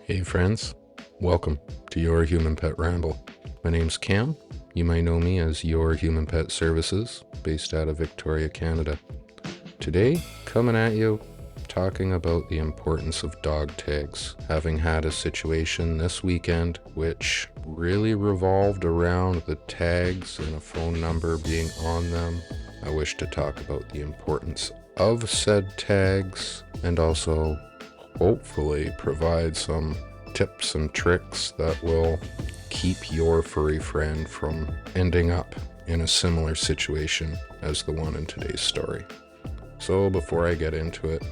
Hey friends, welcome to Your Human Pet Ramble. My name's Cam. You might know me as Your Human Pet Services, based out of Victoria, Canada. Today, coming at you, talking about the importance of dog tags, having had a situation this weekend which really revolved around the tags and a phone number being on them. I wish to talk about the importance of said tags and also hopefully provide some tips and tricks that will keep your furry friend from ending up in a similar situation as the one in today's story. So before I get into it,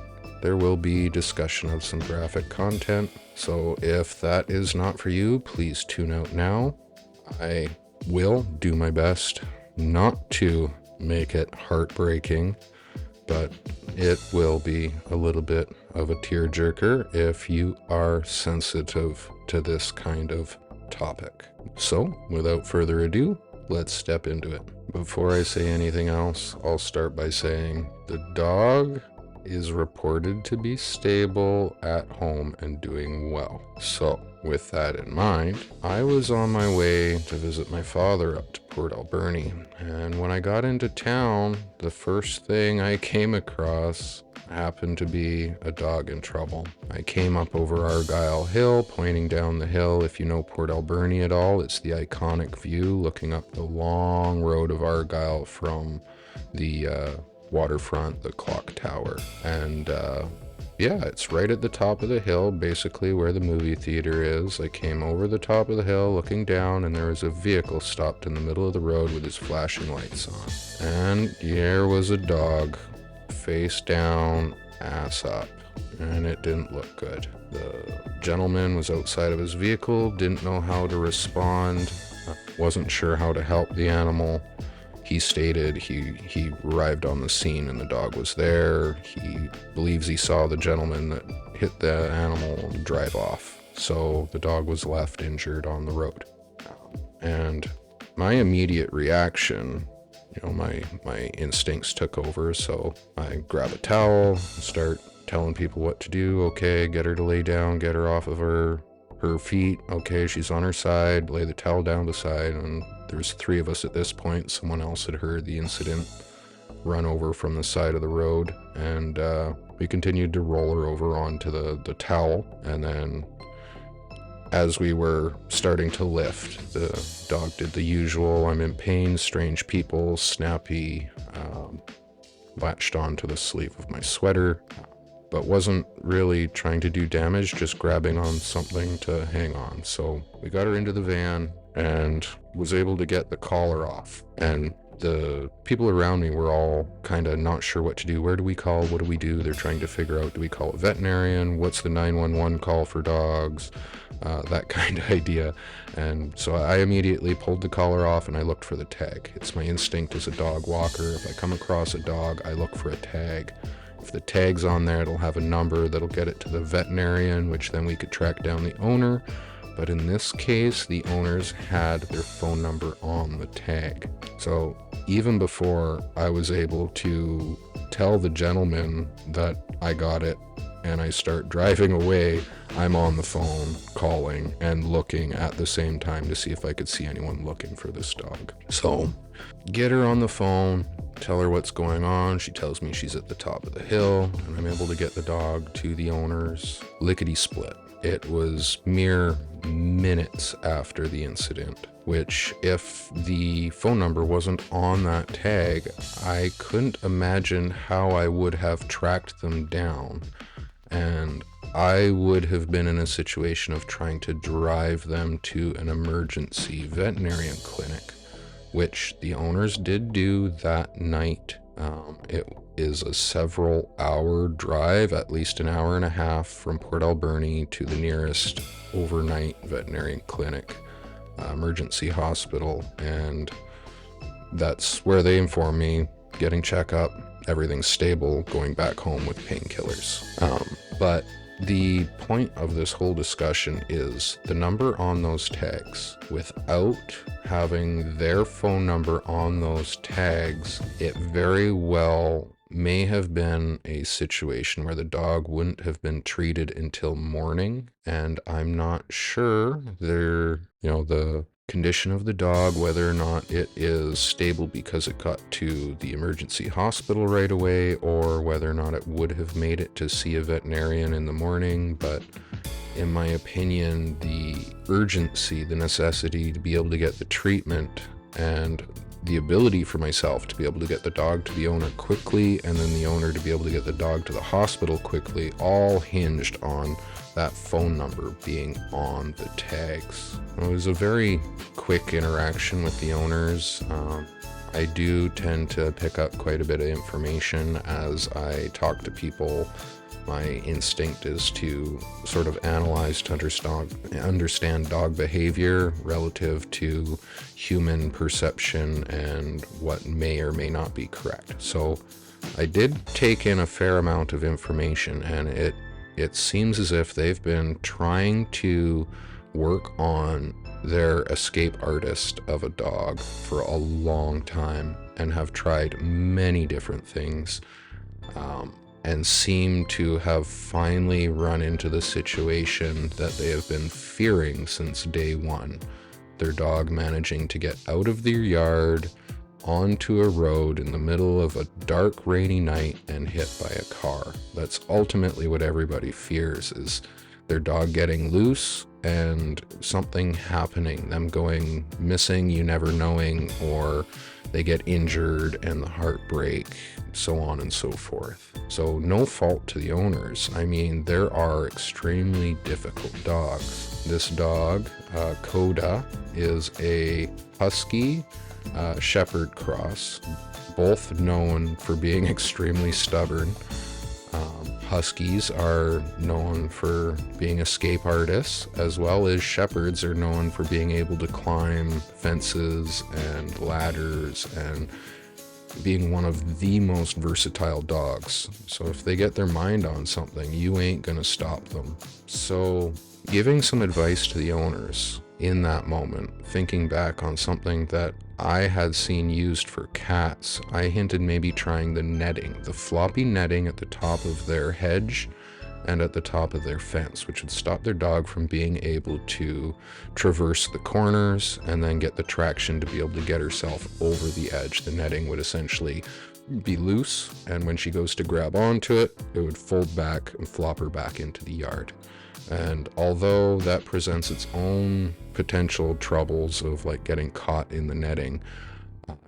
there will be discussion of some graphic content, so if that is not for you, please tune out now. I will do my best not to make it heartbreaking, but it will be a little bit of a tearjerker if you are sensitive to this kind of topic. So, without further ado, let's step into it. Before I say anything else, I'll start by saying the dog is reported to be stable at home and doing well. So, with that in mind, I was on my way to visit my father up to Port Alberni, and when I got into town, the first thing I came across happened to be a dog in trouble. I came up over Argyle Hill, pointing down the hill. If you know Port Alberni at all, it's the iconic view looking up the long road of Argyle from the waterfront, the clock tower, and yeah, it's right at the top of the hill, basically where the movie theater is. I came over the top of the hill looking down, and there was a vehicle stopped in the middle of the road with his flashing lights on. And there was a dog, face down, ass up, and it didn't look good. The gentleman was outside of his vehicle, didn't know how to respond, wasn't sure how to help the animal. He stated he arrived on the scene and the dog was there. He believes he saw the gentleman that hit the animal drive off. So the dog was left injured on the road. And my immediate reaction, my instincts took over. So I grab a towel, start telling people what to do. Okay, get her to lay down, get her off of her feet. Okay, she's on her side, lay the towel down beside, and there's three of us at this point. Someone else had heard the incident, run over from the side of the road, and we continued to roll her over onto the towel. And then as we were starting to lift, the dog did the usual, I'm in pain, strange people, snappy, latched onto the sleeve of my sweater, but wasn't really trying to do damage, just grabbing on something to hang on. So we got her into the van and was able to get the collar off. And the people around me were all kind of not sure what to do. Where do we call? What do we do? They're trying to figure out, do we call a veterinarian? What's the 911 call for dogs? That kind of idea. And so I immediately pulled the collar off and I looked for the tag. It's my instinct as a dog walker. If I come across a dog, I look for a tag. If the tag's on there, it'll have a number that'll get it to the veterinarian, which then we could track down the owner. But in this case, the owners had their phone number on the tag. So even before I was able to tell the gentleman that I got it and I start driving away, I'm on the phone calling and looking at the same time to see if I could see anyone looking for this dog. So get her on the phone, tell her what's going on. She tells me she's at the top of the hill, and I'm able to get the dog to the owners lickety split. It was mere minutes after the incident, which if the phone number wasn't on that tag, I couldn't imagine how I would have tracked them down. And I would have been in a situation of trying to drive them to an emergency veterinarian clinic, which the owners did do that night. It is a several hour drive, at least an hour and a half from Port Alberni to the nearest overnight veterinarian clinic, emergency hospital, and that's where they informed me, getting checkup, everything's stable, going back home with painkillers. But the point of this whole discussion is the number on those tags. Without having their phone number on those tags, it very well may have been a situation where the dog wouldn't have been treated until morning, and I'm not sure the condition of the dog, whether or not it is stable because it got to the emergency hospital right away, or whether or not it would have made it to see a veterinarian in the morning. But in my opinion, the urgency, the necessity to be able to get the treatment, and the ability for myself to be able to get the dog to the owner quickly, and then the owner to be able to get the dog to the hospital quickly, all hinged on that phone number being on the tags. It was a very quick interaction with the owners. I do tend to pick up quite a bit of information as I talk to people. My instinct is to sort of analyze to understand dog behavior relative to human perception and what may or may not be correct. So I did take in a fair amount of information, and it seems as if they've been trying to work on their escape artist of a dog for a long time and have tried many different things. And seem to have finally run into the situation that they have been fearing since day one. Their dog managing to get out of their yard onto a road in the middle of a dark, rainy night and hit by a car. That's ultimately what everybody fears, is their dog getting loose and something happening, them going missing, you never knowing, or they get injured and the heart break, so on and so forth. So no fault to the owners. I mean, there are extremely difficult dogs. This dog, Coda, is a Husky Shepherd cross, both known for being extremely stubborn. Huskies are known for being escape artists, as well as Shepherds are known for being able to climb fences and ladders and being one of the most versatile dogs. So if they get their mind on something, you ain't gonna stop them. So giving some advice to the owners in that moment, thinking back on something that I had seen used for cats, I hinted maybe trying the netting, the floppy netting at the top of their hedge and at the top of their fence, which would stop their dog from being able to traverse the corners and then get the traction to be able to get herself over the edge. The netting would essentially be loose, and when she goes to grab onto it, it would fold back and flop her back into the yard. And although that presents its own potential troubles of like getting caught in the netting,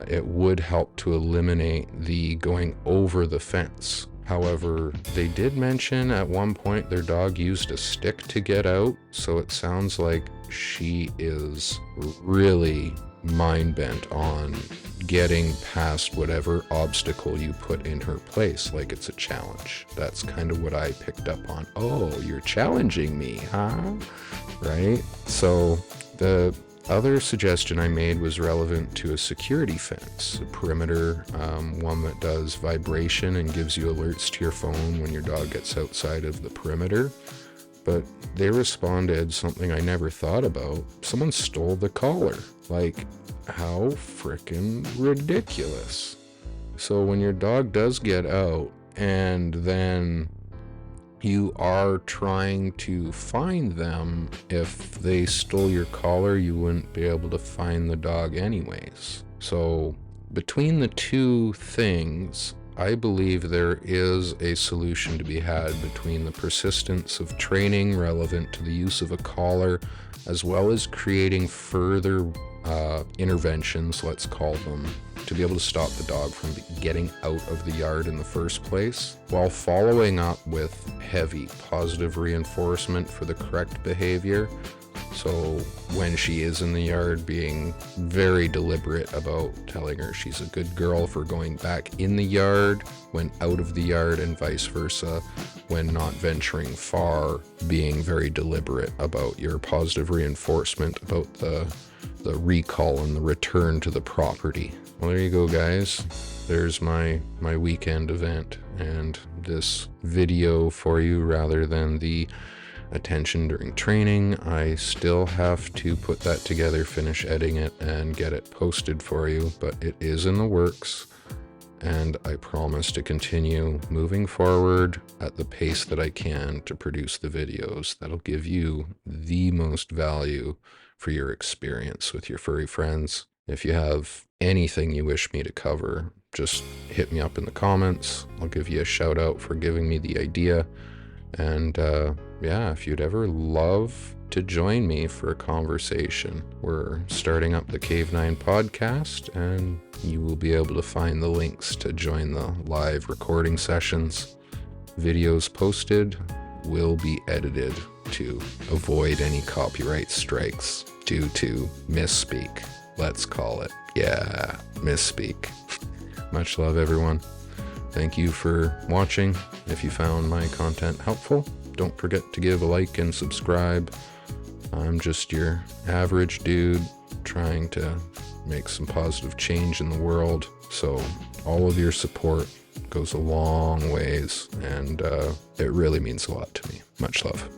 it would help to eliminate the going over the fence. However, they did mention at one point their dog used a stick to get out, so it sounds like she is really mind-bent on getting past whatever obstacle you put in her place, like it's a challenge. That's kind of what I picked up on. Oh, you're challenging me, huh? Right? So the other suggestion I made was relevant to a security fence, a perimeter, one that does vibration and gives you alerts to your phone when your dog gets outside of the perimeter. But they responded something I never thought about. Someone stole the collar. Like, how frickin' ridiculous. So when your dog does get out and then you are trying to find them, if they stole your collar, you wouldn't be able to find the dog anyways. So between the two things, I believe there is a solution to be had between the persistence of training relevant to the use of a collar, as well as creating further interventions, let's call them, to be able to stop the dog from getting out of the yard in the first place, while following up with heavy positive reinforcement for the correct behavior. So when she is in the yard, being very deliberate about telling her she's a good girl for going back in the yard, when out of the yard, and vice versa. When not venturing far, being very deliberate about your positive reinforcement about the recall and the return to the property. Well, there you go, guys. There's my weekend event and this video for you rather than the attention during training. I still have to put that together, finish editing it, and get it posted for you, but it is in the works. and I promise to continue moving forward at the pace that I can to produce the videos that'll give you the most value for your experience with your furry friends. If you have anything you wish me to cover, just hit me up in the comments. I'll give you a shout out for giving me the idea. And yeah, if you'd ever love to join me for a conversation, we're starting up the Cave 9 podcast, and you will be able to find the links to join the live recording sessions. Videos posted will be edited to avoid any copyright strikes due to misspeak, let's call it. Yeah, misspeak. Much love, everyone. Thank you for watching. If you found my content helpful, don't forget to give a like and subscribe. I'm just your average dude trying to make some positive change in the world. So all of your support goes a long ways, and it really means a lot to me. Much love.